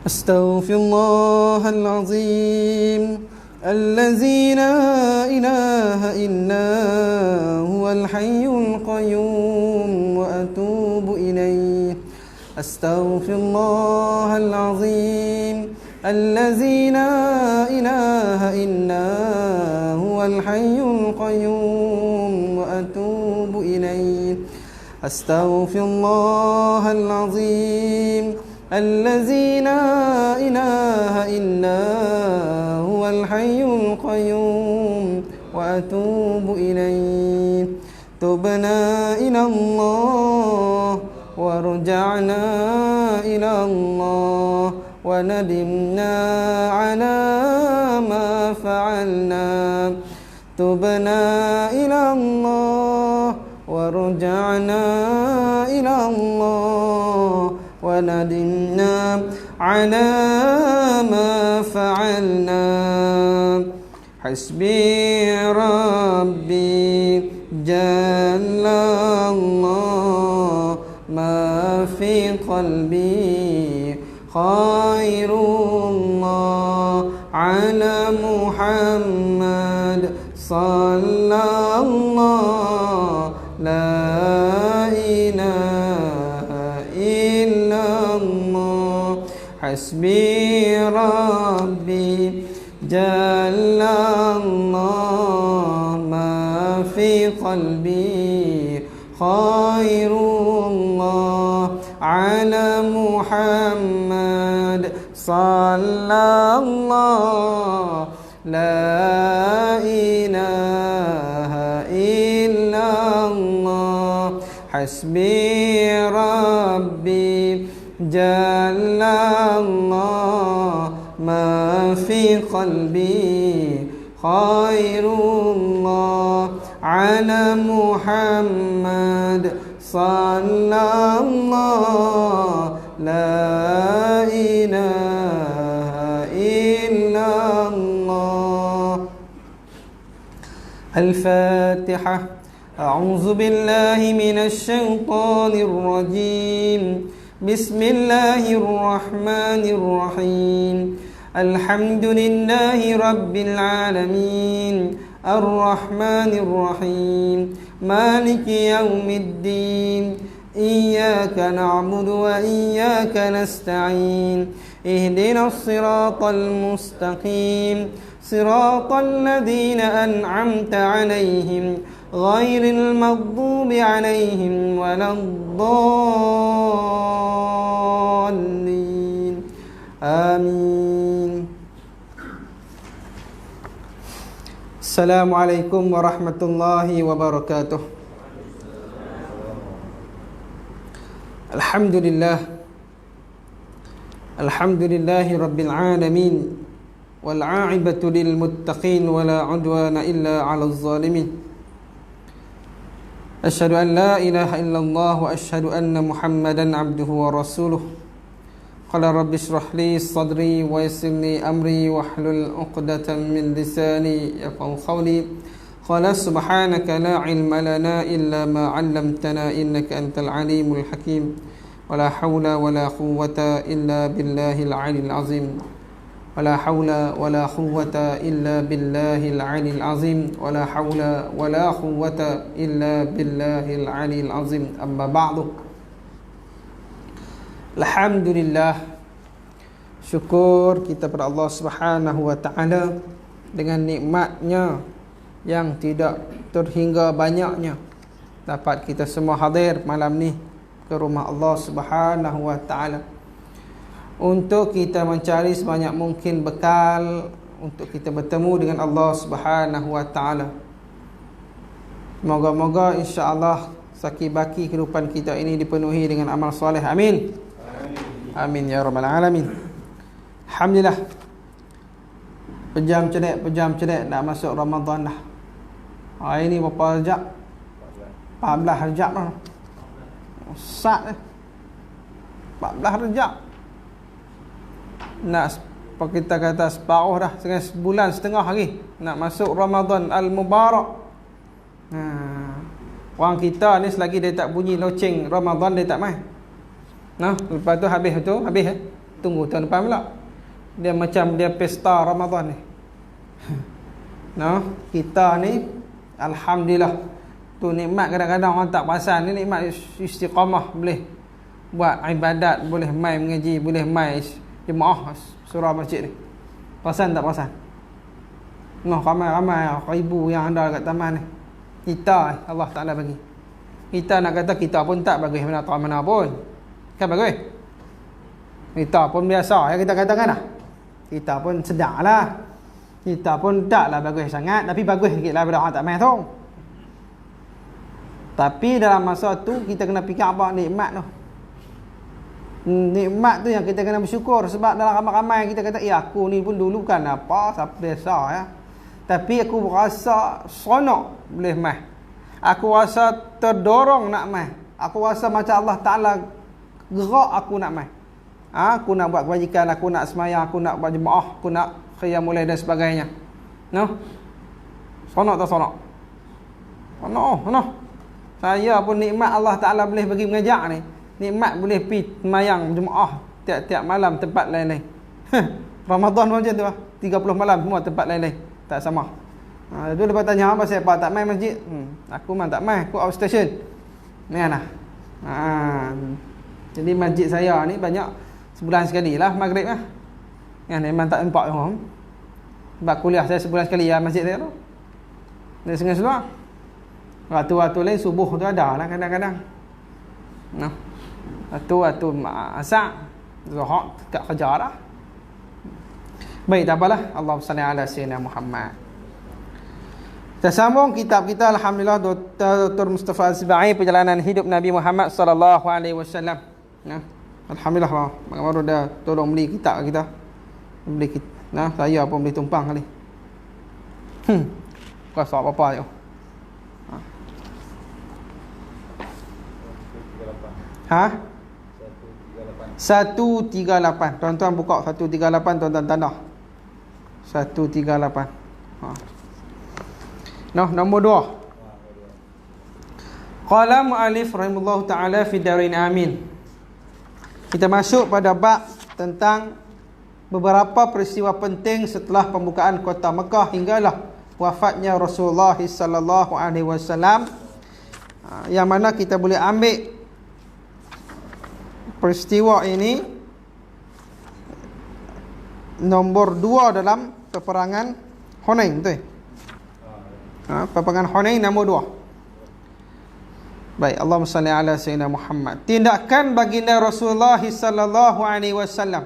أستغفر الله العظيم الذي لا إله إلا هو الحي القيوم وأتوب إليه أستغفر الله العظيم الذي لا إله إلا هو الحي القيوم وأتوب إليه أستغفر الله العظيم الذي لا إله إلا هو الحي القيوم وأتوب إليه تبنا إلى الله ورجعنا إلى الله وندمنا على ما فعلنا تبنا إلى الله ورجعنا إلى الله وندمنا على ما فعلنا حسبي ربي جل الله ما في قلبي خير الله على محمد صلى الله لا إله إلا الله حسبي ربي جل الله ما في قلبي خير الله على محمد صلى الله لا إله إلا الله حسبي ربي جل الله ما في قلبي خير الله على محمد صلى الله لا إله إلا الله الفاتحة أعوذ بالله من الشيطان الرجيم بسم الله الرحمن الرحيم الحمد لله رب العالمين الرحمن الرحيم مالك يوم الدين إياك نعبد وإياك نستعين اهدنا الصراط المستقيم صراط الذين أنعمت عليهم غير المغضوب عليهم ولا الضالين آمين. Assalamualaikum warahmatullahi wabarakatuh. Alhamdulillahi rabbil alamin wal 'aqibatu lil muttaqin wala 'udwana illa 'alal zalimin. Asyhadu an la ilaha illallah wa asyhadu anna Muhammadan 'abduhu wa rasuluh. Qala rabbi shrah li sadri wa yassir li amri wahlul 'uqdatam min lisani yafqahu qawli. Qala subhanaka la 'ilma lana illa ma 'allamtana innaka antal alimul hakim. Wala haula wala quwwata illa billahil 'aliyyil 'azim. Wala haula wala quwwata illa billahil 'aliyyil 'azim. Wala haula wala quwwata illa billahil 'aliyyil 'azim. Amma ba'du. Alhamdulillah, syukur kita pada Allah Subhanahu wa taala dengan nikmatnya yang tidak terhingga banyaknya dapat kita semua hadir malam ni ke rumah Allah Subhanahu wa taala untuk kita mencari sebanyak mungkin bekal untuk kita bertemu dengan Allah Subhanahu wa taala. Moga-moga insya-Allah saki-baki kehidupan kita ini dipenuhi dengan amal soleh. Amin. Amin ya rabbal alamin. Alhamdulillah. Pejam cedek nak masuk Ramadan dah. Hari ni berapa Rejab? 14 Rejab dah. Sat dah. 14 Rejab. Nak kita kata separuh dah, sebulan setengah lagi nak masuk Ramadan Al-Mubarak. Orang kita ni selagi dia tak bunyi loceng Ramadan dia tak main. Nah, lepas tu habis tunggu tahun depan pula. Dia macam dia pesta Ramadan ni. No, kita ni alhamdulillah tu nikmat. Kadang-kadang orang tak perasan ni nikmat istiqamah, boleh buat ibadat, boleh mai mengaji, boleh mai jemaah surau masjid ni. Perasan tak perasan? No, ramai-ramai ribu yang ada kat taman ni. Kita Allah Taala bagi. Kita nak kata kita pun tak bagus mana pun. Kan bagus? Kita pun biasa ya kita katakan lah. Kita pun sedang lah. Kita pun taklah bagus sangat, tapi bagus sikit lah daripada orang tak main tu. Tapi dalam masa tu kita kena fikir apa nikmat tu. Nikmat tu yang kita kena bersyukur. Sebab dalam ramai-ramai kita kata, aku ni pun dulu kan apa, biasa ya. Tapi aku rasa seronok boleh main. Aku rasa terdorong nak main. Aku rasa macam Allah Ta'ala gerak aku nak main. Aku nak buat kebajikan, aku nak semayang, aku nak buat jemaah, aku nak qiyamul lail dan sebagainya. No? Seronok tak seronok? Seronok. Saya pun nikmat Allah Ta'ala boleh bagi mengajak ni. Nikmat boleh pergi semayang jemaah tiap-tiap malam tempat lain-lain. Ramadan macam tu lah. 30 malam semua tempat lain-lain. Tak sama. Dulu lepas tanya apa saya tak main masjid. Aku memang tak main, aku outstation. Ni lah. Jadi masjid saya ni banyak sebulan sekali lah maghrib lah. Yang memang tak nampak orang. Sebab kuliah saya sebulan sekali lah masjid saya tu. Dari Sungai Seluar. Waktu-waktu lain subuh tu ada lah kadang-kadang. Nah. Waktu asar, zuhur kat kerja dah. Baik, tak apalah. Allahumma salli ala sayyidina Muhammad. Kita sambung kitab kita, alhamdulillah, Dr. Mustafa Al-Sibai, Perjalanan Hidup Nabi Muhammad sallallahu alaihi wasallam. Nah, alhamdulillah lah. Baru dah tolong beli kitab kita. Beli kita. Nah, saya pun beli tumpang kali. Kau sok apa-apa je. Ha? 138. Tuan-tuan buka 138, tuan-tuan tanda. 138. Noh, nombor 2. Qala mu'alif rahimahullah ta'ala fi darin amin. Kita masuk pada bab tentang beberapa peristiwa penting setelah pembukaan kota Mekah hinggalah wafatnya Rasulullah sallallahu alaihi wasallam, yang mana kita boleh ambil peristiwa ini nombor 2 dalam peperangan Hunain, betul? Peperangan Hunain nombor 2. Baik, Allahumma salli ala sayyidina Muhammad. Tindakan baginda Rasulullah sallallahu alaihi wasallam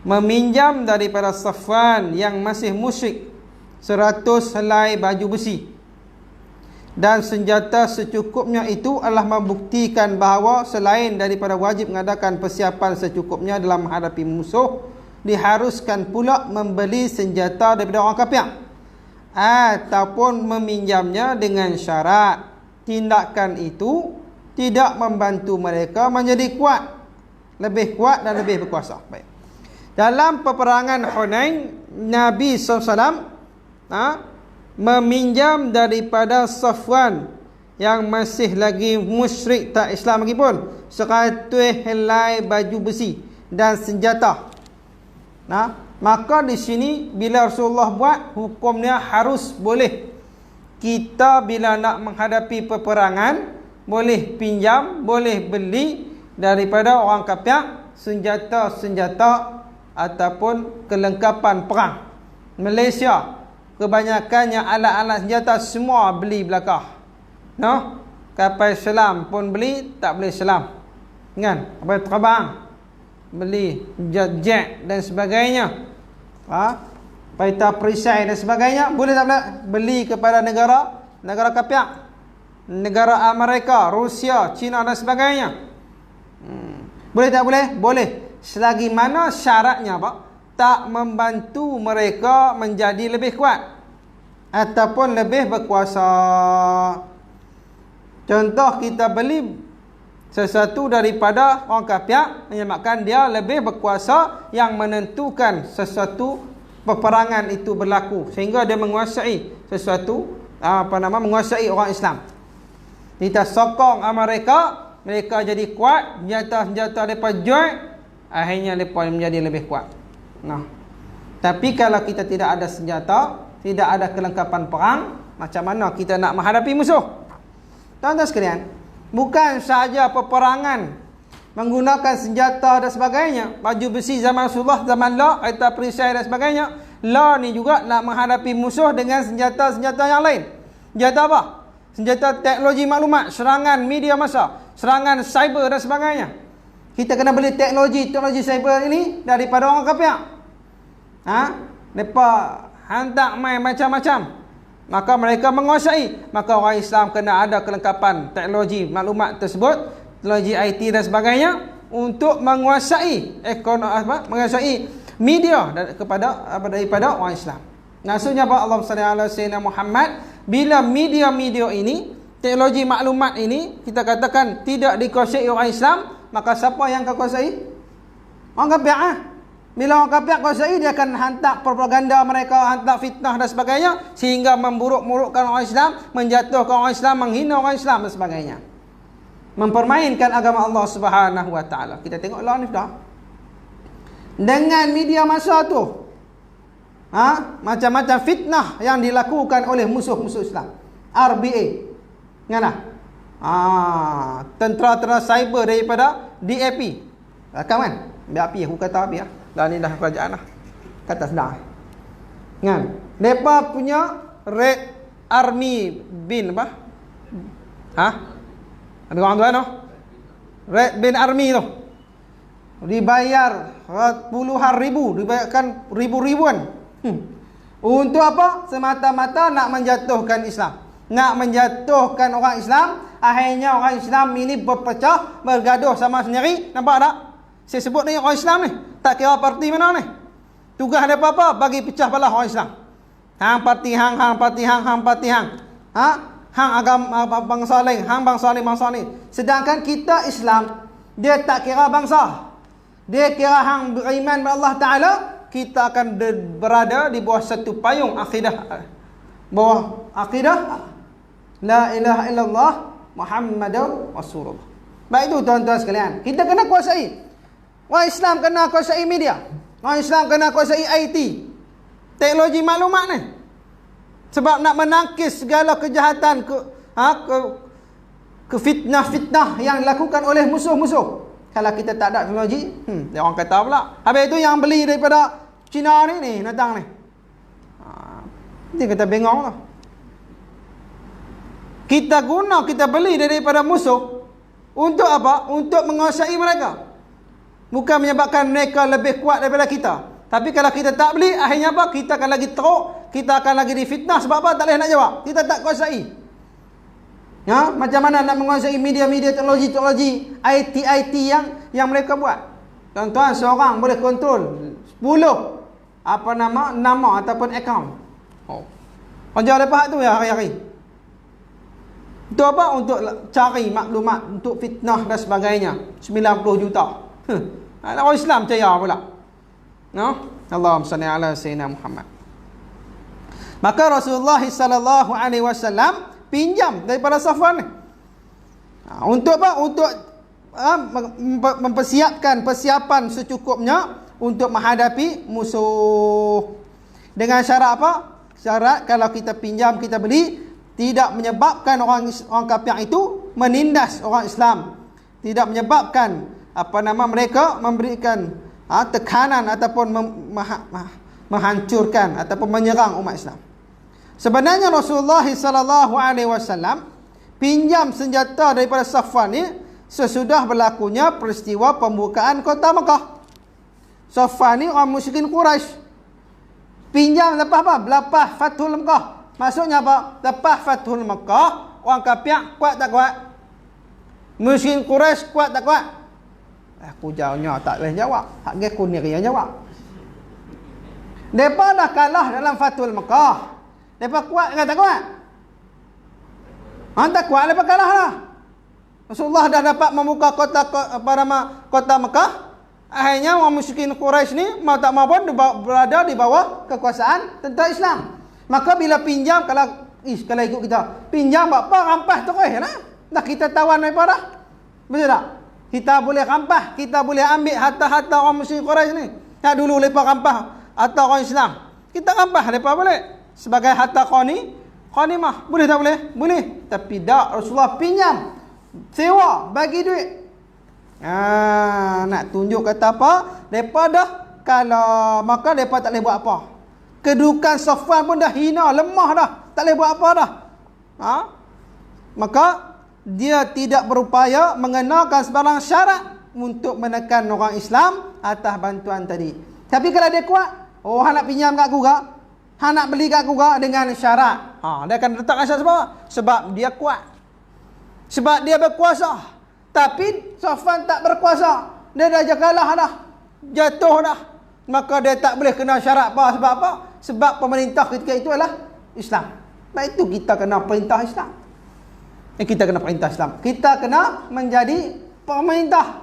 meminjam daripada Safwan yang masih musyrik 100 helai baju besi dan senjata secukupnya itu adalah membuktikan bahawa selain daripada wajib mengadakan persiapan secukupnya dalam menghadapi musuh, diharuskan pula membeli senjata daripada orang kafir ataupun meminjamnya dengan syarat tindakan itu tidak membantu mereka menjadi kuat, lebih kuat dan lebih berkuasa. Baik. Dalam peperangan Hunain, Nabi SAW meminjam daripada Safwan yang masih lagi musyrik, tak Islam lagi pun, 100 helai baju besi dan senjata. Maka di sini bila Rasulullah buat, hukumnya harus boleh. Kita bila nak menghadapi peperangan, boleh pinjam, boleh beli daripada orang kafir senjata-senjata ataupun kelengkapan perang. Malaysia kebanyakannya alat-alat senjata semua beli belakang. Kapal selam pun beli, tak boleh selam. Kan? Kapal terbang beli jet dan sebagainya. Peta perisai dan sebagainya, boleh tak boleh? Beli kepada negara kafir, negara Amerika, Rusia, China dan sebagainya. Boleh tak boleh? Boleh. Selagi mana syaratnya apa? Tak membantu mereka menjadi lebih kuat ataupun lebih berkuasa. Contoh, kita beli sesuatu daripada orang kafir menyebabkan dia lebih berkuasa yang menentukan sesuatu peperangan itu berlaku sehingga dia menguasai sesuatu, menguasai orang Islam. Kita sokong Amerika, mereka jadi kuat, senjata-senjata mereka jual, akhirnya mereka menjadi lebih kuat. Nah, tapi kalau kita tidak ada senjata, tidak ada kelengkapan perang, macam mana kita nak menghadapi musuh? Tuan-tuan sekalian, bukan sahaja peperangan menggunakan senjata dan sebagainya, baju besi zaman Rasulullah, zaman La, kereta perisai dan sebagainya. La ni juga nak menghadapi musuh dengan senjata-senjata yang lain. Senjata apa? Senjata teknologi maklumat, serangan media massa, serangan cyber dan sebagainya. Kita kena beli teknologi cyber ini daripada orang kafir. Mereka hantar main macam-macam, maka mereka menguasai. Maka orang Islam kena ada kelengkapan teknologi maklumat tersebut, teknologi IT dan sebagainya, untuk menguasai menguasai media daripada orang Islam. Maksudnya apa? Allah SWT Muhammad, bila media-media ini, teknologi maklumat ini, kita katakan tidak dikuasai orang Islam, maka siapa yang akan kuasai? Orang kafir. Bila orang kafir kuasai, dia akan hantar propaganda mereka, hantar fitnah dan sebagainya, sehingga memburuk-murukkan orang Islam, menjatuhkan orang Islam, menghina orang Islam dan sebagainya, mempermainkan agama Allah Subhanahu wa taala. Kita tengok lawan ni dah. Dengan media massa tu, macam-macam fitnah yang dilakukan oleh musuh-musuh Islam. RBA. Ngana? Tentera-tentera cyber daripada DAP. Kawan, DAP aku kata apa ya? Dah ni dah kerajaan dah. Kata sedang. Kan? Depa punya Red Army bin apa? Ada orang tu tu? Red bin Army tu. Dibayar puluhan ribu, dibayarkan ribu-ribuan. Untuk apa? Semata-mata nak menjatuhkan Islam, nak menjatuhkan orang Islam. Akhirnya orang Islam ini berpecah, bergaduh sama sendiri. Nampak tak? Saya sebut ni orang Islam ni, tak kira parti mana ni. Tugas dia apa? Bagi pecah belah orang Islam. Hang parti hang, hang parti hang, hang parti hang. Hang agama bangsa lain, hang bangsa ni. Sedangkan kita Islam, dia tak kira bangsa. Dia kira hang beriman kepada Allah Ta'ala, kita akan berada di bawah satu payung akidah. Bawah akidah La ilaha illallah Muhammadur Rasulullah. Baik itu tuan-tuan sekalian, kita kena kuasai. Orang Islam kena kuasai media. Orang Islam kena kuasai IT, teknologi maklumat ni. Sebab nak menangkis segala kejahatan, ke fitnah-fitnah yang dilakukan oleh musuh-musuh. Kalau kita tak ada teknologi, dia orang kata pula. Habis itu yang beli daripada Cina ni datang ni. Dia kata bengong lah. Kita beli daripada musuh. Untuk apa? Untuk menguasai mereka. Bukan menyebabkan mereka lebih kuat daripada kita. Tapi kalau kita tak beli, akhirnya apa? Kita akan lagi teruk, kita akan lagi difitnah. Sebab apa? Tak boleh nak jawab. Kita tak kuasai. Macam mana nak menguasai media-media teknologi IT yang mereka buat. Tuan-tuan, seorang boleh kontrol 10 nama ataupun akaun. Kerja lepas tu ya hari-hari. Untuk apa? Untuk cari maklumat, untuk fitnah dan sebagainya. 90 juta. Orang Islam percaya pula. Allahumma salli ala sayyidina Muhammad. Maka Rasulullah sallallahu alaihi wasallam pinjam daripada Safwan ni. Untuk apa? Untuk mempersiapkan persiapan secukupnya untuk menghadapi musuh. Dengan syarat apa? Syarat kalau kita pinjam, kita beli, tidak menyebabkan orang kafir itu menindas orang Islam. Tidak menyebabkan mereka memberikan tekanan ataupun menghancurkan ataupun menyerang umat Islam. Sebenarnya Rasulullah sallallahu alaihi wasallam pinjam senjata daripada Safwan ni sesudah berlakunya peristiwa pembukaan kota Mekah. Safwan ni orang musyrikin Quraisy. Pinjam lepas apa? Lepas Fathul Mekah. Maksudnya apa? Lepas Fathul Mekah, orang kafir kuat tak kuat? Musyrikin Quraisy kuat tak kuat? Aku jawabnya tak boleh jawab. Hak ge kunir yang jawab. Depa dah kalah dalam Fathul Mekah. Lepas kuat ke tak kuat? Tak kuat, lepas kalah lah. Rasulullah dah dapat membuka kota Mekah. Akhirnya orang musyrikin Quraisy ni mau tak mau pun berada di bawah kekuasaan tentera Islam. Maka bila pinjam, kalau ikut kita, pinjam apa? Rampas terus lah. Dah kita tawan mereka dah. Betul tak? Kita boleh rampas, kita boleh ambil harta-harta orang musyrik Quraisy ni. Tak dulu mereka rampas harta orang Islam. Kita rampas mereka boleh. Sebagai harta ghanimah. Boleh tak boleh? Boleh. Tapi tak, Rasulullah pinjam, sewa, bagi duit. Nak tunjuk kata apa? Mereka dah kalau maka mereka tak boleh buat apa. Kedudukan Safwan pun dah hina, lemah dah. Tak boleh buat apa dah. Maka dia tidak berupaya mengenakan sebarang syarat untuk menekan orang Islam atas bantuan tadi. Tapi kalau dia kuat, hang nak pinjam kat aku gak, hang nak beli kat aku gak dengan syarat. Dia akan letakkan syarat sebab? Sebab dia kuat. Sebab dia berkuasa. Tapi Safwan tak berkuasa. Dia dah kalah dah. Jatuh dah. Maka dia tak boleh kena syarat apa. Sebab apa? Sebab pemerintah ketika itu adalah Islam. Sebab itu kita kena perintah Islam. Kita kena perintah Islam. Kita kena menjadi pemerintah.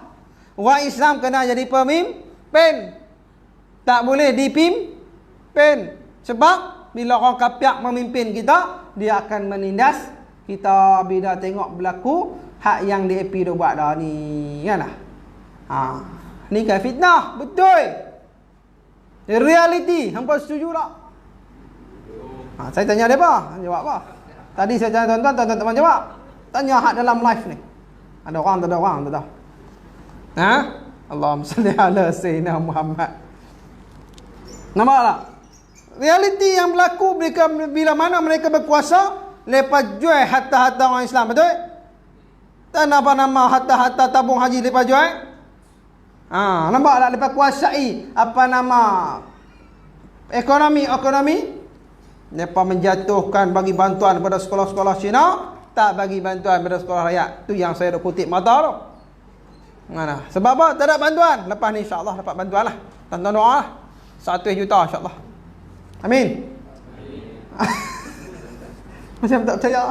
Orang Islam kena jadi pemimpin. Tak boleh dipimpin. Sebab bila orang kafir memimpin kita, dia akan menindas kita bila tengok berlaku hak yang DAP dah buat dah ni. Kanlah. Ni kan fitnah. Betul. Reality. Hampa setuju tak? Saya tanya dia apa? Jawab apa? Tadi saya tanya tuan-tuan, tuan-tuan jawab. Tanya hak dalam live ni. Ada orang, tak ada orang, tak tahu. Allahumma salli ala sayyidina Muhammad. Nampak tak? Realiti yang berlaku bila mana mereka berkuasa, mereka jual harta-harta orang Islam, betul? Tak nama harta-harta tabung haji mereka jual. Nampak tak? Mereka kuasai ekonomi. Mereka menjatuhkan bagi bantuan kepada sekolah-sekolah Cina, tak bagi bantuan pada sekolah rakyat. Tu yang saya dah kutip mata tu. Sebab apa? Tak ada bantuan. Lepas ni insya-Allah dapat bantuan lah. Tonton doa lah. 100 juta insya-Allah. Amin. Macam tak percaya.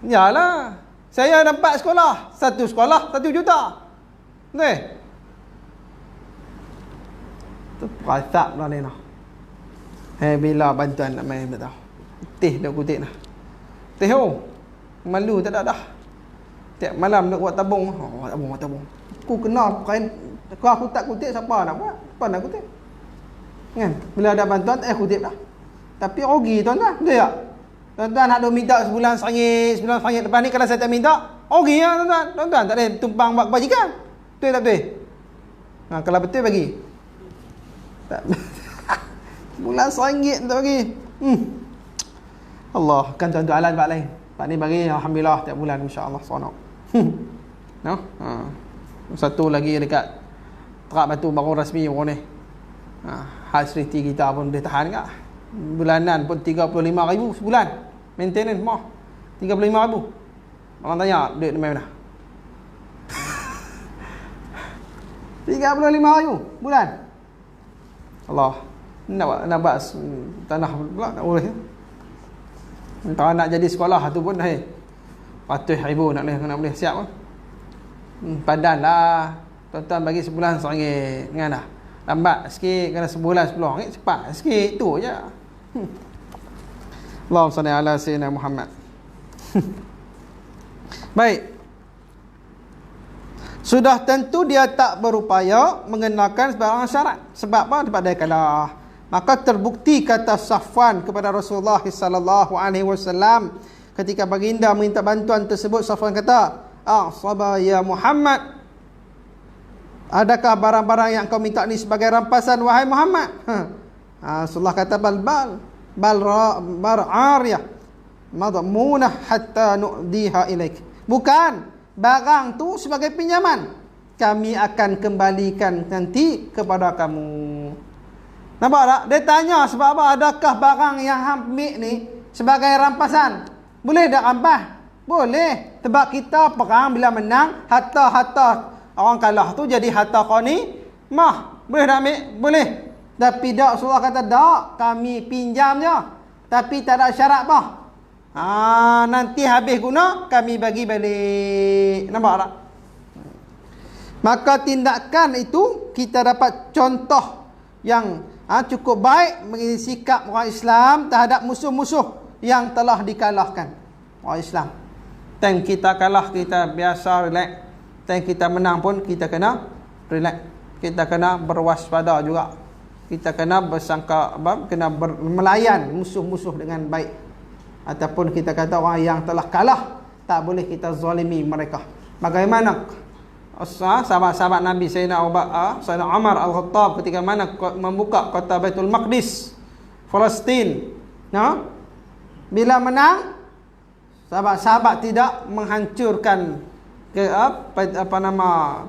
Yalah. Saya dapat sekolah. Satu sekolah 1 juta. Betul? Tu perasap lah ni lah. Bila bantuan nak main tak tahu. Teh dah kutip lah. Teh malu tak ada dah. Tiap malam nak buat tabung. Tabung. Aku kenal kain. Kalau aku tak kutip, siapa nak buat? Siapa nak kutip? Kan? Bila ada bantuan, kutip dah. Tapi rugi tuan-tuan. Betul tak? Tuan-tuan nak minta sebulan RM1. Lepas ni kalau saya tak minta, rugi lah tuan-tuan. Tuan-tuan tak boleh tumpang buat kebajikan. Betul tak betul? Kalau betul bagi. Tak. Sebulan RM1 tak bagi. Allah kan tuan-tuan alam buat lain. Pak ni bagi alhamdulillah tiap bulan insya-Allah seronok. No? Satu lagi dekat Terak Batu baru rasmi orang ni. Hal seriti kita pun boleh tahan tak? Bulanan pun 35,000 sebulan. Maintenance mah 35,000. Orang tanya duit di mana? 35,000 bulan. Allah. Nak buat tanah pula tak boleh. Kalau nak jadi sekolah tu pun ratus ribu nak boleh siap pun. Padan lah. Tuan-tuan bagi sebulan RM1 kan dah. Lambat sikit, kena sebulan RM10 cepat sikit tu je. Allahumma salli ala sayyidina Muhammad. Baik. Sudah tentu dia tak berupaya mengenakan sebarang syarat. Sebab apa? Sebab dia kalah. Maka terbukti kata Safwan kepada Rasulullah sallallahu alaihi wasallam ketika baginda minta bantuan tersebut, Safwan kata, "Asaba ya Muhammad. Adakah barang-barang yang kau minta ni sebagai rampasan wahai Muhammad?" Rasulullah kata, bal ariyah madmunah hatta nu'diha ilaik. Bukan, barang tu sebagai pinjaman. Kami akan kembalikan nanti kepada kamu. Nampak tak? Dia tanya sebab apa? Adakah barang yang ambil ni sebagai rampasan? Boleh tak rampas? Boleh. Sebab kita perang bila menang, harta-harta orang kalah tu jadi harta ghanimah. Boleh tak ambil? Boleh. Tapi tak, Rasulullah kata tak, kami pinjam je. Tapi tak ada syarat apa. Nanti habis guna, kami bagi balik. Nampak tak? Maka tindakan itu kita dapat contoh yang cukup baik mengenai sikap orang Islam terhadap musuh-musuh yang telah dikalahkan orang Islam. Dan kita kalah, kita biasa relax. time kita menang pun kita kena relax, kita kena berwaspada juga, kita kena bersangka, melayan musuh-musuh dengan baik. Ataupun kita kata orang yang telah kalah, tak boleh kita zalimi mereka. Bagaimana sahabat-sahabat Nabi Sayyidina Umar Al-Khattab ketika mana membuka kota Baitul Maqdis, Palestin, bila menang, sahabat-sahabat tidak menghancurkan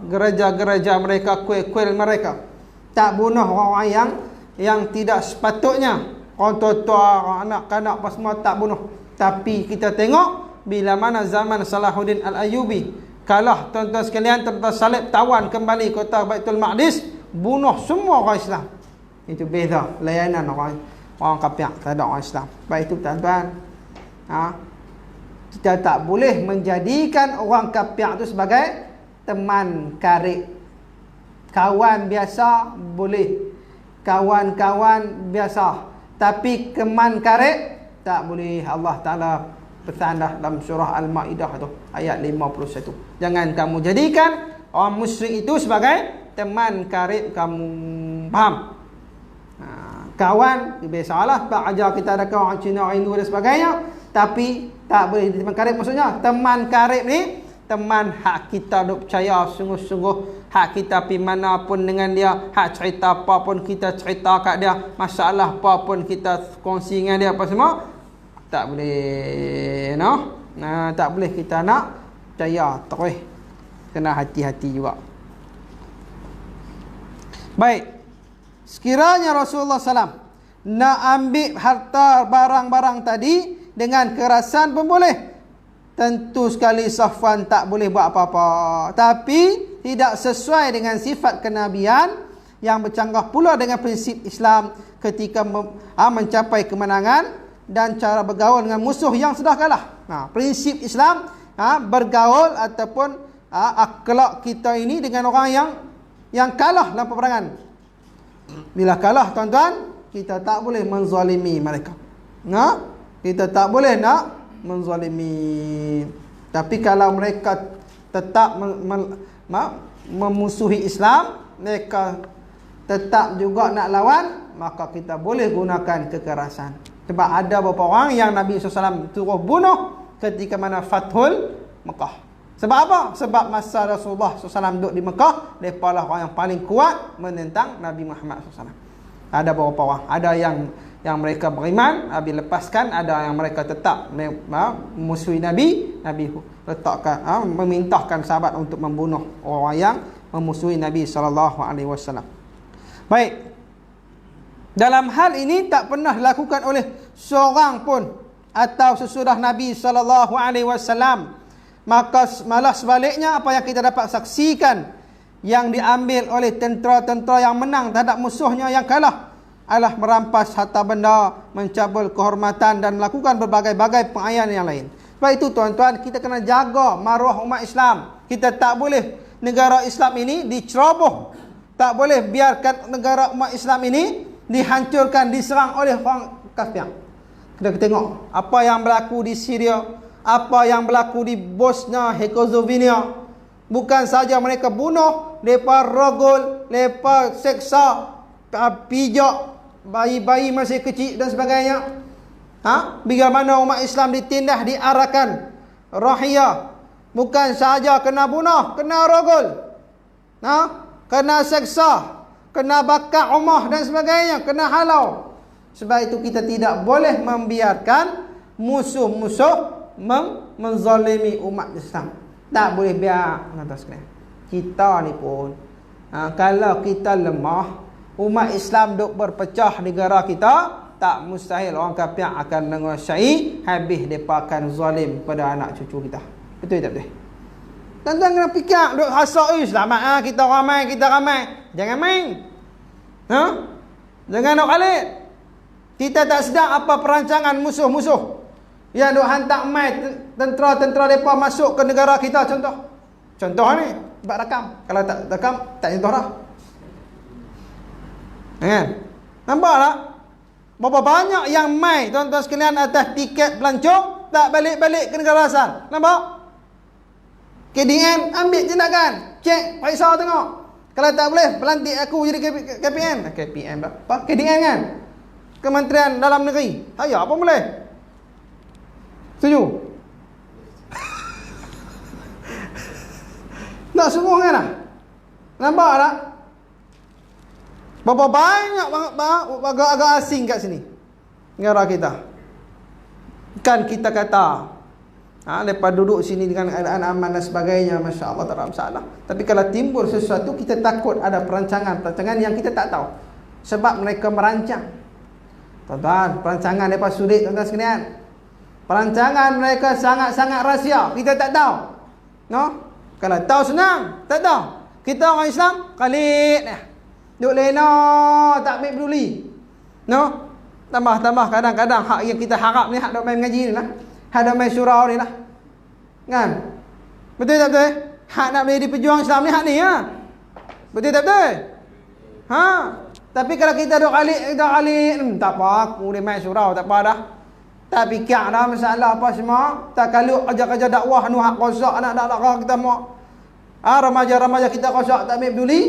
gereja-gereja mereka, kuil-kuil mereka, tak bunuh orang yang tidak sepatutnya, orang tua-tua, orang anak-anak apa semua tak bunuh. Tapi kita tengok bila mana zaman Salahuddin Al-Ayyubi kalah, tuan-tuan sekalian, tentera salib tawan kembali kota Baitul Maqdis, bunuh semua orang Islam. Itu beza layanan orang kafir terhadap orang Islam. Baik itu tuan-tuan, kita tak boleh menjadikan orang kafir itu sebagai teman karib. Kawan biasa boleh, kawan-kawan biasa, tapi teman karib tak boleh. Allah Ta'ala pesan dah dalam surah Al-Ma'idah tu ayat 51. Jangan kamu jadikan orang musyrik itu sebagai teman karib kamu. Faham? Kawan biasalah, tak ajar kita ada kawan Cina, orang Hindu dan sebagainya, tapi tak boleh teman karib. Maksudnya teman karib ni teman hak kita duk percaya sungguh-sungguh, hak kita pergi mana pun dengan dia, hak cerita apa pun kita cerita kat dia, masalah apa pun kita kongsi dengan dia, apa semua tak boleh, tak boleh kita nak percaya terus, kena hati-hati juga. Baik, sekiranya Rasulullah SAW nak ambil harta barang-barang tadi dengan kerasan pun boleh, tentu sekali Safwan tak boleh buat apa-apa. Tapi tidak sesuai dengan sifat kenabian yang bercanggah pula dengan prinsip Islam ketika mencapai kemenangan dan cara bergaul dengan musuh yang sudah kalah. Prinsip Islam bergaul ataupun akhlak kita ini dengan orang yang kalah dalam peperangan. Bila kalah, tuan-tuan, kita tak boleh menzalimi mereka. Kita tak boleh nak menzalimi. Tapi kalau mereka tetap memusuhi Islam, mereka tetap juga nak lawan, maka kita boleh gunakan kekerasan. Sebab ada beberapa orang yang Nabi SAW turut bunuh ketika mana Fathul Mekah. Sebab apa? Sebab masa Rasulullah SAW duduk di Mekah, mereka lah orang yang paling kuat menentang Nabi Muhammad SAW. Ada beberapa orang, ada yang mereka beriman, Nabi lepaskan, ada yang mereka tetap memusuhi Nabi letakkan, memintahkan sahabat untuk membunuh orang yang memusuhi Nabi SAW. Baik, dalam hal ini tak pernah dilakukan oleh seorang pun atau sesudah Nabi SAW. Maka malah sebaliknya, apa yang kita dapat saksikan yang diambil oleh tentera-tentera yang menang terhadap musuhnya yang kalah adalah merampas harta benda, mencabul kehormatan dan melakukan berbagai-bagai penganiayaan yang lain. Sebab itu tuan-tuan, kita kena jaga maruah umat Islam. Kita tak boleh negara Islam ini diceroboh. Tak boleh biarkan negara umat Islam ini dihancurkan, diserang oleh orang kafir. Kita tengok apa yang berlaku di Syria, apa yang berlaku di Bosnia Herzegovina. Bukan saja mereka bunuh, mereka rogol, mereka seksa, pijak bayi-bayi masih kecil dan sebagainya. Bagaimana umat Islam ditindas, diarahkan rahia. Bukan saja kena bunuh, kena rogol, kena seksa, kena bakar rumah dan sebagainya, kena halau. Sebab itu kita tidak boleh membiarkan musuh-musuh menzalimi umat Islam. Tak boleh biar. Kita ni pun, kalau kita lemah, umat Islam duk berpecah negara kita, tak mustahil orang kafir akan menguasai, habis mereka akan zalim pada anak cucu kita. Betul tak betul? Tuan-tuan kena fikir, duk rasa selamat kita ramai. Jangan main. Jangan nak kalik. Kita tak sedar apa perancangan musuh-musuh yang duk hantar mai tentera-tentera mereka masuk ke negara kita. Contoh ni, buat rakam. Kalau tak rakam, tak contoh dah. Nampak tak? Berapa banyak yang mai, tuan-tuan sekalian, atas tiket pelancong, tak balik-balik ke negara asal. Nampak? KDN ambil tindakan. Cek, periksa tengok. Kalau tak boleh, pelantik aku jadi KPN. KPN apa? KDN kan? Kementerian Dalam Negeri. Hayya, apa boleh? Setuju? Tak sungguh kan lah? Nampak tak? Berapa banyak agak asing kat sini negara kita. Kan kita kata lepas duduk sini dengan keadaan aman dan sebagainya, Masya Allah, tak ada masalah. Tapi kalau timbul sesuatu, kita takut ada perancangan yang kita tak tahu. Sebab mereka merancang. Tuan-tuan, perancangan mereka sulit, tuan-tuan sekalian. Perancangan mereka sangat-sangat rahsia. Kita tak tahu. No? Kalau tahu senang, tak tahu. Kita orang Islam, khalid. Duk lena, tak ambil peduli. No? Tambah-tambah kadang-kadang hak yang kita harap ni, hak dok main mengaji ni lah. Hak dok main surau ni lah. Kan? Betul tak betul? Hak nak menjadi pejuang Islam ni hak ni ha. Betul tak betul? Ha? Tapi kalau kita duk khalid, tak apa, aku dia main surau, tak apa dah. Tak fikir dah masalah apa semua. Tak kalau kerja-kerja dakwah nu hak kosak anak-anak kita mau. Remaja-remaja kita kosak tak ambil peduli.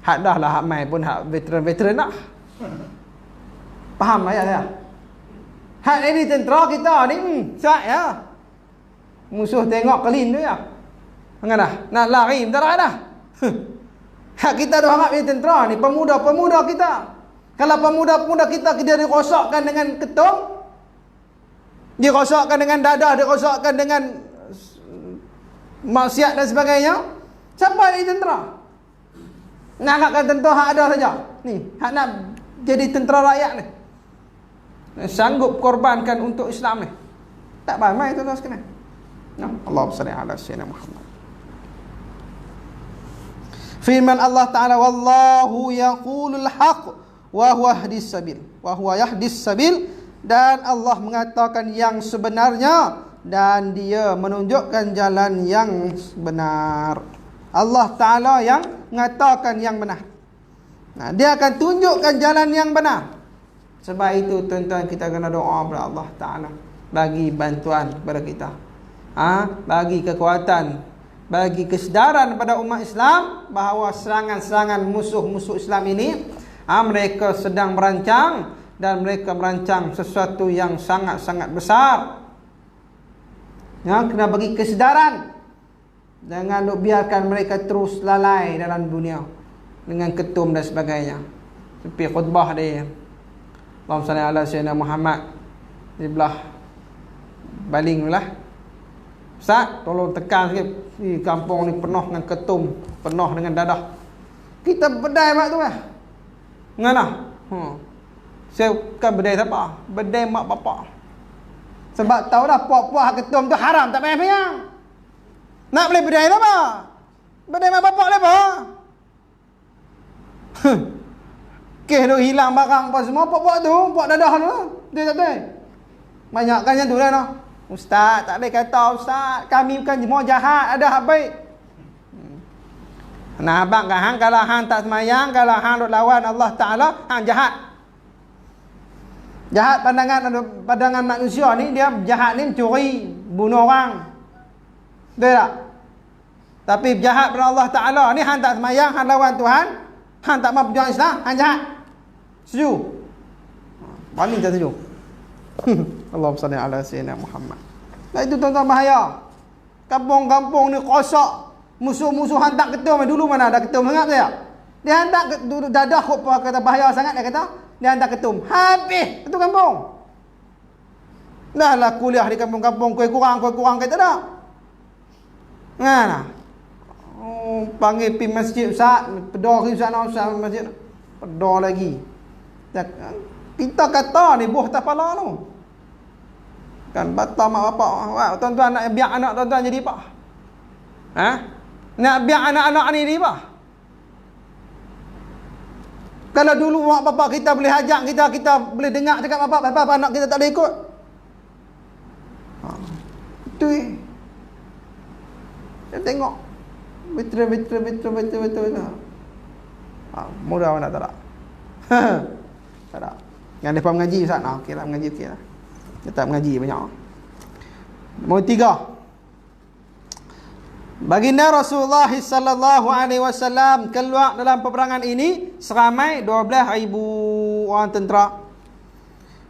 Hak dah lah hak mai pun hak veteran-veteran dah. Faham ayat saya? Hak ini tentera kita ni sat ya. Musuh tengok kelin tu ya. Enggak dah. Nak lari bentar dah. Hak kita dah harap dia tentera ni, pemuda-pemuda kita. Kalau pemuda-pemuda kita dirosakkan dengan ketum, dirosakkan dengan dadah, dirosakkan dengan maksiat dan sebagainya, siapa yang tentera? Nak angkatkan tentera hak ada saja. Ni, hak nak jadi tentera rakyat ni. Sanggup korbankan untuk Islam ni. Tak main tuan-tuan sekalian. No, Allahumma salli ala sayyidina Muhammad. Firman Allah Ta'ala, wallahu yaqulul haq wa huwa yahdis sabil. Wa huwa yahdis sabil, dan Allah mengatakan yang sebenarnya dan dia menunjukkan jalan yang benar. Allah Ta'ala yang mengatakan yang benar. Nah, dia akan tunjukkan jalan yang benar. Sebab itu tuan-tuan, kita kena doa kepada Allah Ta'ala bagi bantuan kepada kita. Bagi kekuatan, bagi kesedaran pada umat Islam bahawa serangan-serangan musuh-musuh Islam ini, mereka sedang merancang, dan mereka merancang sesuatu yang sangat-sangat besar. Kena bagi kesedaran. Jangan biarkan mereka terus lalai dalam dunia dengan ketum dan sebagainya. Seperti khutbah dia, Allahumma salli ala sayyidina Muhammad, di belah baling lah. Ustaz, tolong tekan sikit. Di kampung ni penuh dengan ketum, penuh dengan dadah. Kita bedai mak tu lah. Ngana? Saya bukan bedai siapa? Bedai mak bapak. Sebab tahu dah puak-puak ketum tu haram, tak payah pegang. Nak boleh bedai apa? Bedai mak bapak lah apa? Kes tu hilang barang apa semua, puak-puak tu, puak dadah tu. Dia tak tahu. Banyakkan yang tu lah no. Ustaz, tak boleh kata Ustaz, kami bukan semua jahat, ada hak baik. Nah, abang kan hang, kalau hang tak semayang, kalau hang duk lawan Allah Ta'ala, hang jahat. Jahat pandangan manusia ni, dia jahat ni mencuri, bunuh orang. Betul tak? Tapi jahat pada Allah Ta'ala ni, hang tak semayang, hang lawan Tuhan, hang tak mahu perjuangan Islam, hang jahat. Setuju? Paling tak setuju. Allahumma salli ala sayyidina Muhammad. Nah, itu tuan-tuan bahaya. Kampung-kampung ni kosak. Musuh-musuh hantar ketum. Dulu mana ada ketum, ingat saya? Dia hantar dadah kata bahaya sangat, dia kata. Dia hantar ketum. Habis itu kampung. Dah lah kuliah di kampung-kampung, kuih kurang kata dah. Nah. Panggil pergi masjid Ustaz, pedor ke sana Ustaz masjid. Pedor lagi. Kita kata ni buah tapala tu. Kan batal mak bapak. Tuan-tuan nak biar anak tuan-tuan jadi apa? Nak biar anak-anak ni jadi apa? Kalau dulu mak bapak kita boleh ajak kita boleh dengar cakap bapak anak kita tak boleh ikut. Itu Kita tengok. Betul. Mudah mana tak ada? Tak ada. Yang mereka mengaji Ustaz. Okey lah, mengaji okey lah. Dia tak mengaji banyak. Nombor 3. Baginda Rasulullah sallallahu alaihi wasallam keluar dalam peperangan ini seramai 12,000 orang tentera.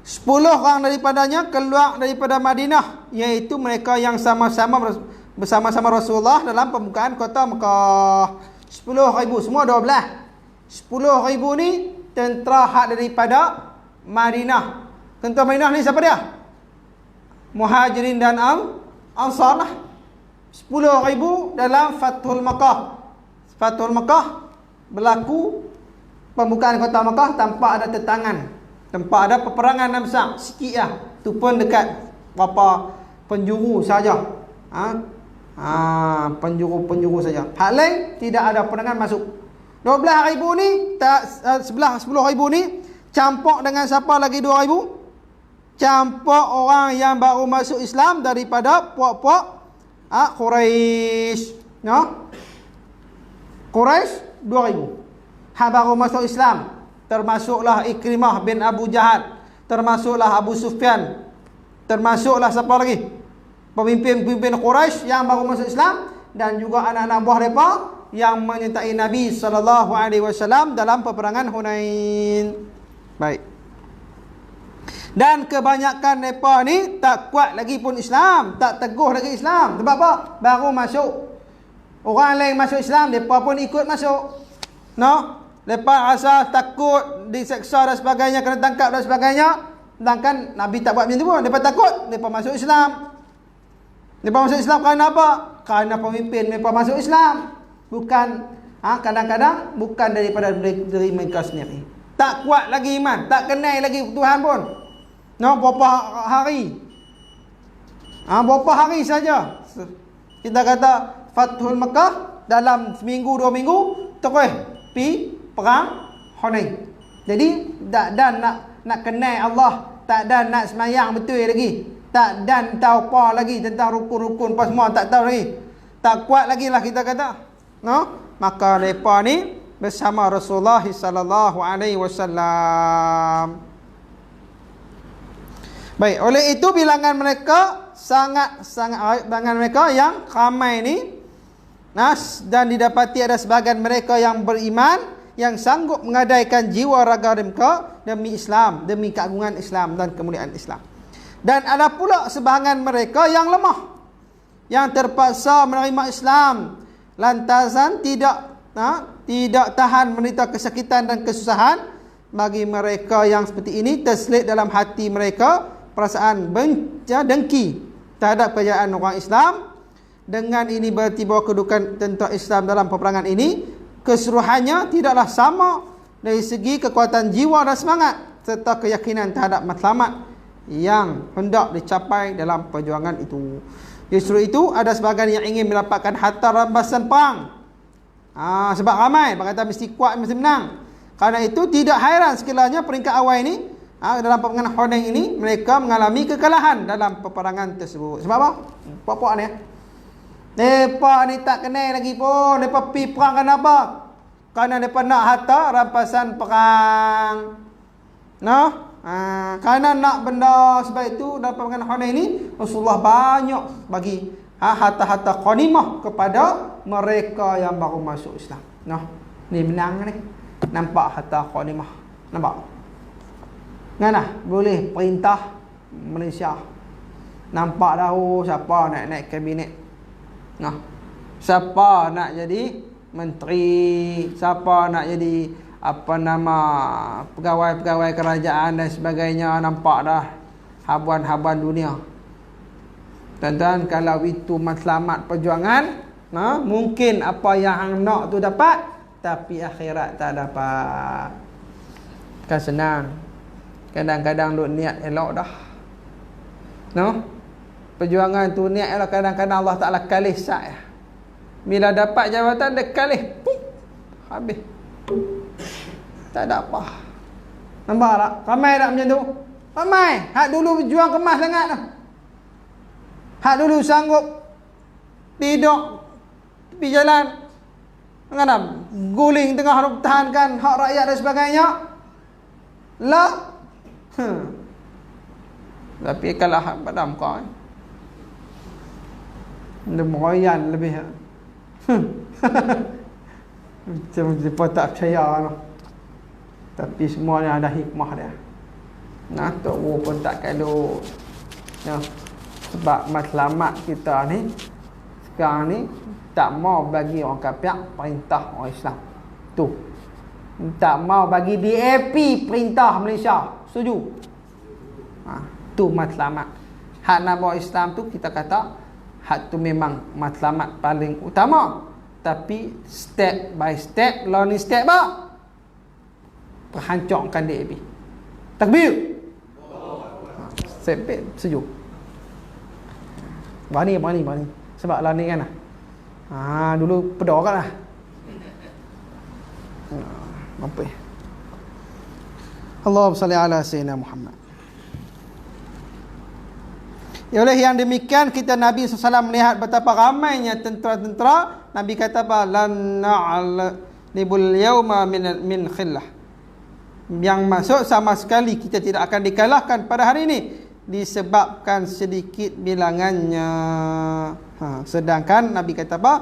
10 orang daripadanya keluar daripada Madinah, iaitu mereka yang sama-sama bersama-sama Rasulullah dalam pembukaan kota Mekah. 10,000 semua 12. 10,000 ni tentera hak daripada Madinah. Tentera Madinah ni siapa dia? Muhajirin dan Ansar lah. 10,000 dalam Fathul Makkah. Fathul Makkah berlaku pembukaan kota Makkah tanpa ada tentangan, tanpa ada peperangan yang besar. Sikit lah. Tu pun dekat berapa penjuru saja. Penjuru saja. Hak lain tidak ada peperangan masuk. 12,000 ni sebelah 10,000 ni campur dengan siapa lagi 2,000? Campur orang yang baru masuk Islam daripada puak-puak Quraisy. No? Quraisy 2,000. Hak baru masuk Islam, termasuklah Ikrimah bin Abu Jahal, termasuklah Abu Sufyan, termasuklah siapa lagi? Pemimpin-pemimpin Quraisy yang baru masuk Islam, dan juga anak-anak buah mereka yang menyertai Nabi sallallahu alaihi wasallam dalam peperangan Hunain. Baik. Dan kebanyakan mereka ni tak kuat lagi pun Islam, tak teguh lagi Islam. Sebab apa? Baru masuk. Orang lain masuk Islam, mereka pun ikut masuk. No? Mereka rasa takut diseksa dan sebagainya, kena tangkap dan sebagainya. Sedangkan Nabi tak buat macam tu pun. Mereka takut, mereka masuk Islam. Mereka masuk Islam kerana apa? Kerana pemimpin mereka masuk Islam. Bukan, kadang-kadang bukan daripada diri mereka sendiri. Tak kuat lagi iman, tak kenal lagi Tuhan pun. No, berapa hari? Berapa hari saja kita kata Fathul Makkah, dalam seminggu 2 minggu terus pi perang Hunain. Jadi tak dan nak kenal Allah, tak dan nak semayang betul lagi, tak dan tahu apa lagi tentang rukun-rukun apa semua tak tahu lagi. Tak kuat lagi lah kita kata. No? Maka mereka ni bersama Rasulullah sallallahu alaihi wasallam. Baik, oleh itu bilangan mereka sangat bilangan mereka yang ramai ni, dan didapati ada sebahagian mereka yang beriman yang sanggup menggadaikan jiwa raga mereka demi Islam, demi keagungan Islam dan kemuliaan Islam. Dan ada pula sebahagian mereka yang lemah, yang terpaksa menerima Islam lantasan tidak tahan menderita kesakitan dan kesusahan. Bagi mereka yang seperti ini, terselit dalam hati mereka perasaan dengki terhadap kejayaan orang Islam. Dengan ini berarti bahawa kedudukan tentera Islam dalam peperangan ini keseluruhannya tidaklah sama dari segi kekuatan jiwa dan semangat serta keyakinan terhadap matlamat yang hendak dicapai dalam perjuangan itu. Justru itu ada sebahagian yang ingin mendapatkan harta rampasan perang. Sebab ramai berkata mesti kuat, mesti menang. Karena itu tidak hairan sekiranya peringkat awal ini, dalam peperangan Hunain ini, mereka mengalami kekalahan dalam peperangan tersebut. Sebab apa? Puak-puak ni. Mereka ni tak kenal lagi pun. Mereka pergi perang kenapa? Kerana mereka nak harta rampasan perang. No? Kerana nak benda sebab itu dalam peperangan Hunain ini, Rasulullah banyak bagi harta-harta ghanimah kepada mereka yang baru masuk Islam. No? Ni menang ni. Nampak harta ghanimah. Nampak? Ngana boleh perintah Malaysia. Nampak dah siapa nak naik kabinet. Nah, siapa nak jadi menteri, siapa nak jadi pegawai-pegawai kerajaan dan sebagainya. Nampak dah habuan-habuan dunia. Tuan-tuan, kalau itu matlamat perjuangan, mungkin apa yang hang nak tu dapat, tapi akhirat tak dapat. Kan senang. Kadang-kadang duk niat elok dah. No? Perjuangan tu niat elok, kadang-kadang Allah Ta'ala kalih saya. Bila dapat jabatan dia kalih, habis. Tak ada apa. Nampak tak? Ramai tak macam tu? Ramai. Hak dulu berjuang kemas sangat dah. Hak dulu sanggup tidur tepi jalan, guling tengah pertahankan hak rakyat dan sebagainya. Lah. Tapi kalah pada muka. Dia meroyan lebih. Macam mereka tak percaya no. Tapi semuanya ada hikmah dia. Nah, Tok Wu pun tak kalut. Ya. Sebab matlamat kita ni sekarang ni tak mau bagi orang kafir perintah orang Islam. Tu. Tak mau bagi DAP perintah Malaysia. Setuju? Tu matlamat. Hak nak bawa Islam tu kita kata hak tu memang matlamat paling utama. Tapi step by step, learning step bah, perhancurkan DAP. Takbir. Sebab setuju. Berani. Sebab learning kan lah. Dulu pedor kan lah. Apa? Allahumma salli ala sayyidina Muhammad. Ya, oleh yang demikian kita Nabi SAW melihat betapa ramainya tentera-tentera. Nabi kata apa? Lan na'libul yawma min khillah. Yang masuk sama sekali kita tidak akan dikalahkan pada hari ini disebabkan sedikit bilangannya. Sedangkan Nabi kata apa?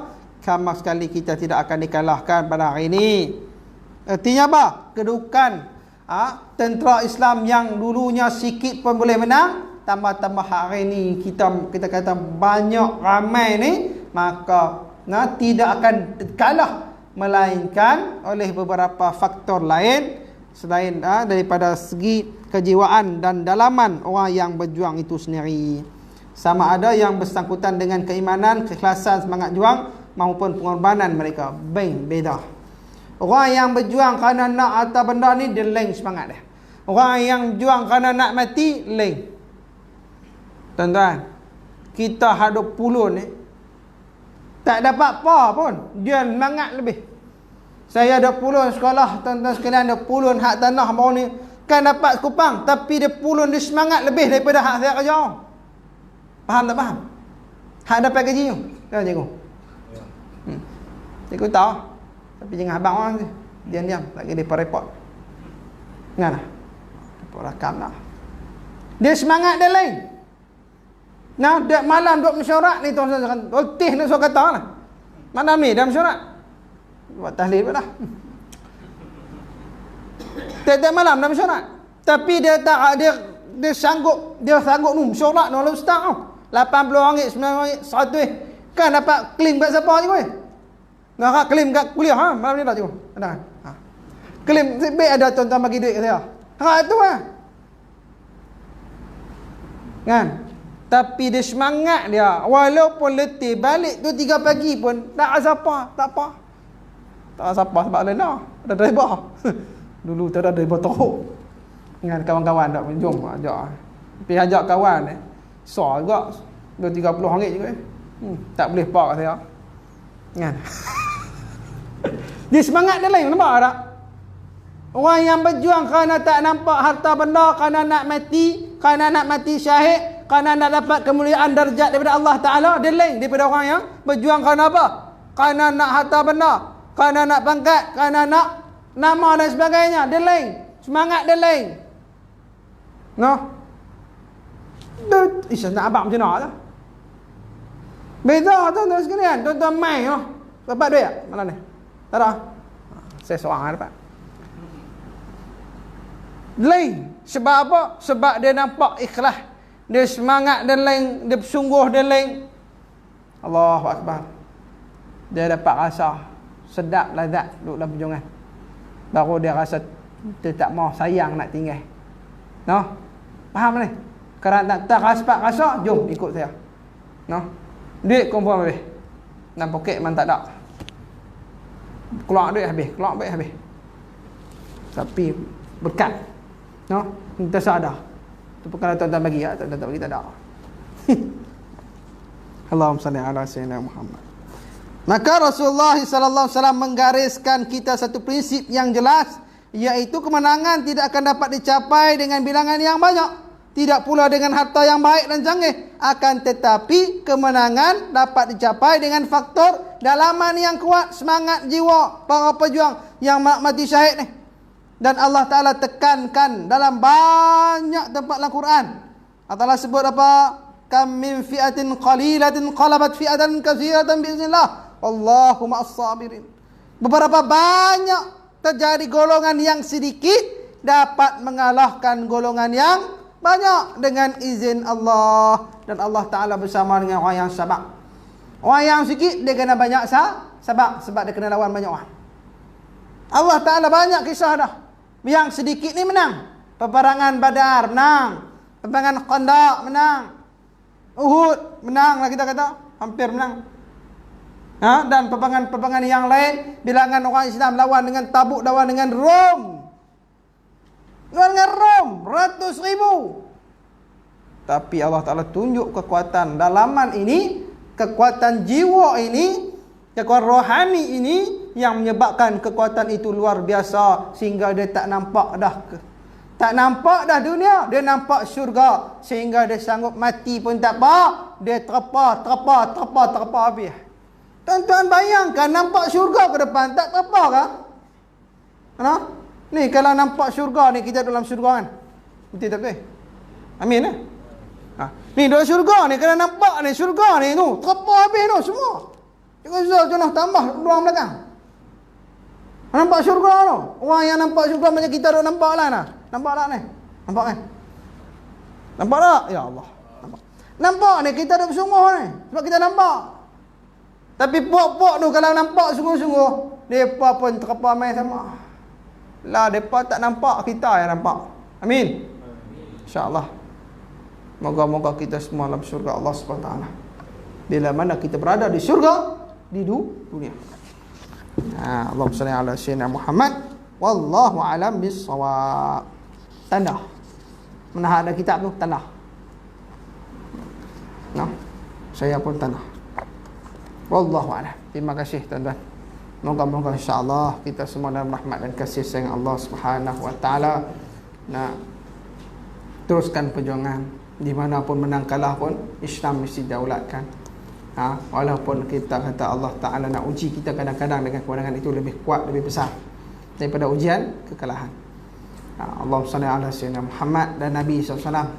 Sama sekali kita tidak akan dikalahkan pada hari ini. Artinya apa? Kedudukan tentera Islam yang dulunya sikit pun boleh menang, tambah-tambah hari ini kita kata banyak ramai ni, maka tidak akan kalah melainkan oleh beberapa faktor lain selain daripada segi kejiwaan dan dalaman orang yang berjuang itu sendiri. Sama ada yang bersangkutan dengan keimanan, keikhlasan, semangat juang maupun pengorbanan mereka. Beda. Orang yang berjuang kerana nak harta benda ni, dia lain semangat dia. Orang yang juang kerana nak mati, lain. Tuan-tuan, kita hadap pulun ni tak dapat apa pun, dia semangat lebih. Saya ada pulun sekolah, tuan-tuan sekalian, ada pulun hak tanah baru ni kan dapat sekupang, tapi dia pulun dia semangat lebih daripada hak saya kerja. Faham tak faham? Hak dapat gaji tu. Kan cikgu? Cikgu tahu. Tapi jangan abang orang je. Diam-diam lagi dia report. Kan? Report rakam lah. Dia semangat dia lain. Nah, dia malam duk mesyuarat ni tuan-tuan, letih nak suruh kata lah. Malam ni dah mesyuarat. Buat tahlil pun dah. Tiap-tiap malam dah mesyuarat. Tapi dia tak dia sanggup mesyuarat dengan ustaz tau. RM80, RM90, RM100. Kan dapat klaim kat siapa je kau? Nak klaim kat kuliah malam ni dah cikgu. Ada kan? Klaim baik ada tuan-tuan bagi duit kat saya. Tu lah. Kan? Tapi dia semangat dia. Walaupun letih balik 2-3 pagi pun tak rasa apa, tak apa. Tak rasa apa sebab lain dah. Ada driver. Dulu tak ada driver teruk. Dengan kawan-kawan tak jom ajak. Pergi ajak kawan ni. Sor juga RM230 juga. Tak boleh pak kat saya. Kan? Dia semangat dia lain, nampak tak? Orang yang berjuang kerana tak nampak harta benda, kerana nak mati syahid, kerana nak dapat kemuliaan darjat daripada Allah Ta'ala, dia lain daripada orang yang berjuang kerana apa? Kerana nak harta benda, kerana nak pangkat, kerana nak nama dan sebagainya. Dia lain. Semangat dia lain. Nak abang macam mana lah. Beza tuan-tuan sekalian. Tuan-tuan main dapat duit tak malam ni? Tak ada. Saya seorang dapat. Lain. Sebab apa? Sebab dia nampak ikhlas. Dia semangat dia lain. Dia bersungguh dia lain. Allahu Akbar. Dia dapat rasa sedap lazat duduk dalam perjuangan. Baru dia rasa dia tak mau sayang nak tinggal. Faham ni? Kerana tak rasa, jom ikut saya. Duit confirm habis. Dalam poket memang tak ada. Keluar duit habis. Tapi berkat. Kita sadar. Itu perkara tuan-tuan bagi, tuan-tuan tak bagi tak ada. Allahumma salli ala sayyidina Muhammad. Maka Rasulullah sallallahu alaihi wasallam menggariskan kita satu prinsip yang jelas, iaitu kemenangan tidak akan dapat dicapai dengan bilangan yang banyak, tidak pula dengan harta yang baik dan canggih. Akan tetapi kemenangan dapat dicapai dengan faktor dalaman yang kuat, semangat jiwa para pejuang yang mati syahid ni. Dan Allah Ta'ala tekankan dalam banyak tempat dalam Quran. Allah Ta'ala sebut apa? Kam min fi'atin qalilatin qalabat fi'atan katsiratan biiznillah wallahu ma'as sabirin. Beberapa banyak terjadi golongan yang sedikit dapat mengalahkan golongan yang banyak dengan izin Allah. Dan Allah Ta'ala bersama dengan orang yang sabar. Orang yang sikit dia kena banyak sabar, sebab dia kena lawan banyak orang. Allah Ta'ala banyak kisah dah. Yang sedikit ni menang. Peperangan Badar menang, peperangan Khandaq menang, Uhud menang lah kita kata, hampir menang. Dan peperangan yang lain, bilangan orang Islam lawan dengan Tabuk, lawan dengan Rom. Lawan dengan Rom, ratus ribu. Tapi Allah Ta'ala tunjuk kekuatan dalaman ini, kekuatan jiwa ini, kekuatan rohani ini, yang menyebabkan kekuatan itu luar biasa, sehingga dia tak nampak dah dunia, dia nampak syurga, sehingga dia sanggup mati pun tak apa, dia terpa habis. Tuan-tuan bayangkan, nampak syurga ke depan, tak terpa kah? Ni kalau nampak syurga ni, kita dalam syurga kan? Betul tak betul? Amin eh? Ni dalam syurga ni, kalau nampak ni syurga ni tu, terpa habis tu semua. Jangan tambah ruang belakang. Nampak syurga tu. Orang yang nampak syurga macam kita dah nampak lah nah. Nampak tak ni? Nampak kan? Nampak tak? Ya Allah. Nampak ni, kita dah bersungguh ni. Sebab kita nampak. Tapi puak-puak tu kalau nampak sungguh-sungguh, mereka pun terpa main sama. Lah, mereka tak nampak, kita yang nampak. Amin. InsyaAllah. Moga-moga kita semua dalam syurga Allah SWT. Bila mana kita berada di syurga, di dunia. Allahumma salli ala sayyidina Muhammad. Wallahu a'lam bis-shawab. Tanda. Mana ada kitab tu? Tanda. Saya pun tanda. Wallahu a'lam. Terima kasih tuan-tuan. Moga-moga insya-Allah kita semua dalam rahmat dan kasih sayang Allah Subhanahu wa taala nak teruskan perjuangan. Di mana pun menang kalah pun Islam mesti daulatkan. Walaupun kita kata Allah Ta'ala nak uji kita kadang-kadang dengan kewenangan itu lebih kuat, lebih besar daripada ujian kekalahan. Allahumma salli ala sayyidina Muhammad. Dan Nabi SAW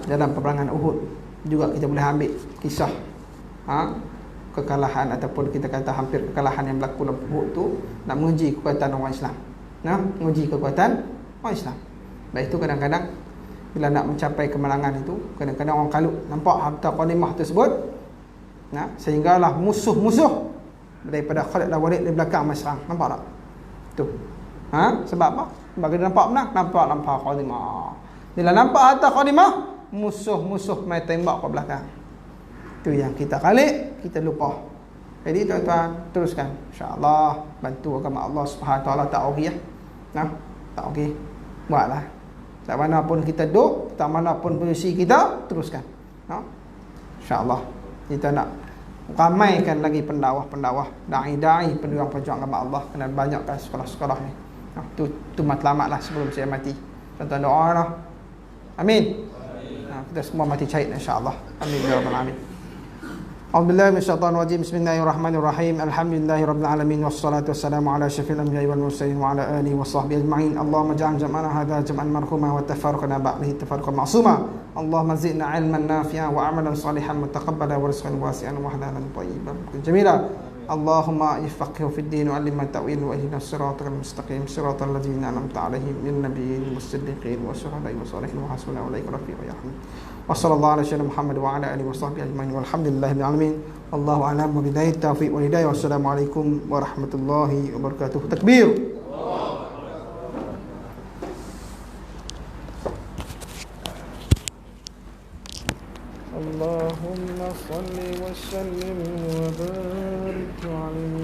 dalam peperangan Uhud juga kita boleh ambil kisah kekalahan, ataupun kita kata hampir kekalahan yang berlaku dalam Uhud tu, nak menguji kekuatan orang Islam, menguji kekuatan orang Islam. Baik itu kadang-kadang bila nak mencapai kemenangan itu, kadang-kadang orang kalut nampak harta ghanimah tersebut, sehinggalah musuh-musuh daripada Khalid dan Walid di belakang serang. Nampak tak? Tu. Sebab apa? Sebab dia nampak menang, nampak ghanimah. Bila nampak harta ghanimah, musuh-musuh main tembak ke belakang. Tu yang kita kalik, kita lupa. Jadi tuan-tuan, teruskan insya-Allah, bantu agama Allah Subhanahu Wa Taala. Tak okey tak okey. Buatlah. Tak mana pun kita duduk, tak mana pun posisi kita, teruskan. InsyaAllah kita nak ramaikan lagi pendawah-pendawah, da'i-da'i, penjuang-penjuang agama Allah. Kena banyakkan sekolah-sekolah ni. Tu matlamatlah sebelum saya mati. Tuan-tuan doa lah. Amin. Kita semua mati syahid insyaAllah. Amin ya rabbal alamin. A'udzubillahi minasyaitonir rajim. Bismillahirrahmanirrahim. Alhamdulillahirabbil alamin wassalatu wassalamu ala syafil anbiya'i wal mursalin wa ala alihi washabbihi ajma'in. Allahumma ja'al jam'ana hadha jam'an marhuma wa tafarruqana ba'dahu tafarruqan ma'suma. Allahumma zidna 'ilman nafi'an wa 'amalan salihan mutaqabbala wa rizqan wasi'an wa halalan thayyiban jamila. Allahumma ifaqihhu fid din wa 'allimna ta'wil wa ihdinas siratal mustaqim siratal ladzina an'amta 'alaihim minan nabiyyin was-siddiqin wasyuhada'i was-shalihin wa hasuna ulaika rafiqa ya rahman. Wa sallallahu ala sayyidina Muhammad wa ala alihi washabbihi ajma'in walhamdulillahil alamin. Wallahu a'lam wa billahi taufiq wal hidayah. Wassalamualaikum warahmatullahi wabarakatuh. Takbir. Allahumma salli wa sallim wa barik 'alaihi